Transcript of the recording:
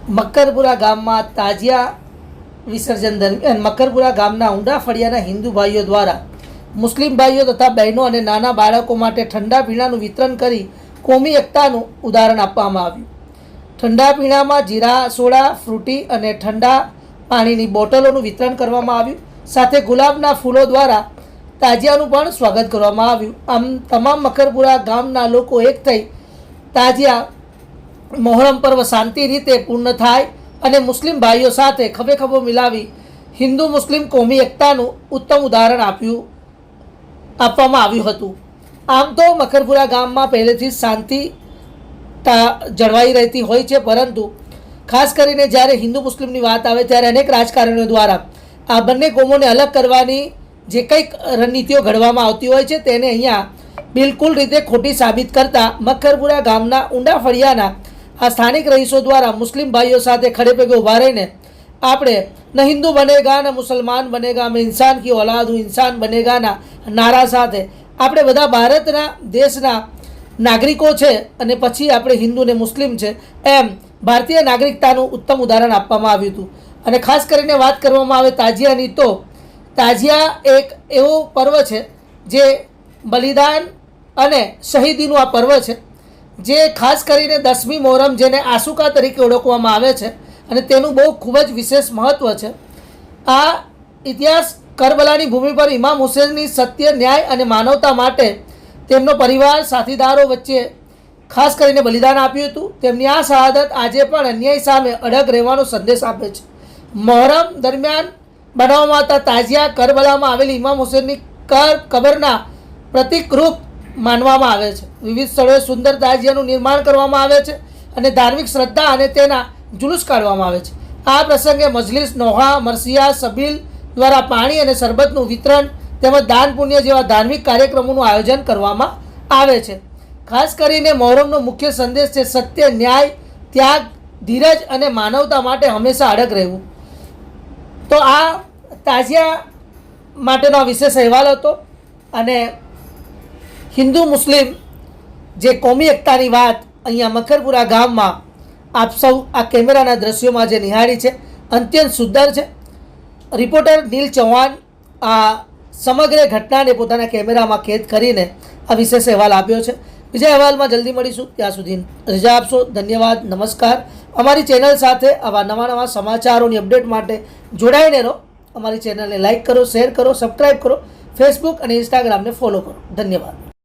મક્કરપુરા ગામમાં તાજિયા વિસર્જન દરમિયાન મક્કરપુરા ગામના ઊંડા ફળિયાના હિન્દુ ભાઈઓ દ્વારા મુસ્લિમ ભાઈઓ તથા બહેનો અને નાના બાળકો માટે ઠંડા પીણાનું વિતરણ કરી કોમી એકતાનું ઉદાહરણ આપવામાં આવ્યું. ઠંડા પીણામાં જીરા સોડા, ફ્રૂટી અને ઠંડા પાણીની બોટલોનું વિતરણ કરવામાં આવ્યું. સાથે ગુલાબના ફૂલો દ્વારા તાજિયાનું પણ સ્વાગત કરવામાં આવ્યું. આમ તમામ મક્કરપુરા ગામના લોકો એક થઈ તાજિયા મોહરમ પર્વ શાંતિ રીતે પૂર્ણ થાય અને મુસ્લિમ ભાઈઓ સાથે ખભે ખભો મિલાવી હિન્દુ મુસ્લિમ કોમી એકતાનું ઉત્તમ ઉદાહરણ આપવામાં આવ્યું હતું. આમ તો મક્કરપુરા ગામમાં પહેલેથી શાંતિ જળવાઈ રહેતી હોય છે, પરંતુ ખાસ કરીને જ્યારે હિન્દુ મુસ્લિમની વાત આવે ત્યારે અનેક રાજકારણીઓ દ્વારા આ બંને કોમોને અલગ કરવાની જે કંઈક રણનીતિઓ ઘડવામાં આવતી હોય છે તેને અહીંયા બિલકુલ રીતે ખોટી સાબિત કરતા મક્કરપુરા ગામના ઊંડા ફળિયાના આ સ્થાનિક રહીશો દ્વારા મુસ્લિમ ભાઈઓ સાથે ખડે પગે ઊભા રહીને આપણે ન હિન્દુ બનેગા ન મુસલમાન બનેગા મેં ઇન્સાન કી ઓલાદ હું ઇન્સાન બનેગાના નારા સાથે આપણે બધા ભારતના દેશના નાગરિકો છે અને પછી આપણે હિન્દુ ને મુસ્લિમ છે એમ ભારતીય નાગરિકતાનું ઉત્તમ ઉદાહરણ આપવામાં આવ્યું હતું. અને ખાસ કરીને વાત કરવામાં આવે તાજિયાની, તો તાજિયા એક એવો પર્વ છે જે બલિદાન અને શહીદીનું આ પર્વ છે, જે ખાસ કરીને 10મી મોહરમ જેને આસુકા તરીકે ઓળખવામાં આવે છે અને તેનું બહુ ખૂબ જ વિશેષ મહત્ત્વ છે. આ ઇતિહાસ કરબલાની ભૂમિ પર ઇમામ હુસેનની સત્ય, ન્યાય અને માનવતા માટે તેમનો પરિવાર સાથીદારો વચ્ચે ખાસ કરીને બલિદાન આપ્યું હતું. તેમની આ શહાદત આજે પણ અન્યાય સામે અડગ રહેવાનો સંદેશ આપે છે. મોહરમ દરમિયાન બનાવવામાં આવતા તાજિયા કરબલામાં આવેલી ઇમામ હુસેનની કબરના પ્રતિકરૂપ માનવામાં આવે છે. વિવિધ સ્થળોએ સુંદર તાજિયાનું નિર્માણ કરવામાં આવે છે અને ધાર્મિક શ્રદ્ધા અને તેના જુલુસ કાઢવામાં આવે છે. આ પ્રસંગે મજલિસ, નોહા, મરસિયા, સબીલ દ્વારા પાણી અને શરબતનું વિતરણ તેમજ દાન પુણ્ય જેવા ધાર્મિક કાર્યક્રમોનું આયોજન કરવામાં આવે છે. ખાસ કરીને મોહરમનો મુખ્ય સંદેશ છે સત્ય, ન્યાય, ત્યાગ, ધીરજ અને માનવતા માટે હંમેશા અડગ રહેવું. તો આ તાજિયા માટેનો વિશેષ અહેવાલ હતો. અને હિન્દુ મુસ્લિમ જે કોમી એકતાની વાત અહીંયા મક્કરપુરા ગામમાં આપ સૌ આ કેમેરાના દ્રશ્યોમાં જે નિહાળી છે અત્યંત સુંદર છે. રિપોર્ટર નીલ ચૌહાણ આ સમગ્ર ઘટનાને પોતાના કેમેરામાં કેદ કરીને આ વિશેષ અહેવાલ આપ્યો છે. બીજા અહેવાલમાં જલ્દી મળીશું, ત્યાં સુધી રજા આપશો. ધન્યવાદ, નમસ્કાર. અમારી ચેનલ સાથે આવા નવા સમાચારોની અપડેટ માટે જોડાઈને રહો. અમારી ચેનલને લાઇક કરો, શેર કરો, સબસ્ક્રાઈબ કરો. ફેસબુક અને ઇન્સ્ટાગ્રામને ફોલો કરો. ધન્યવાદ.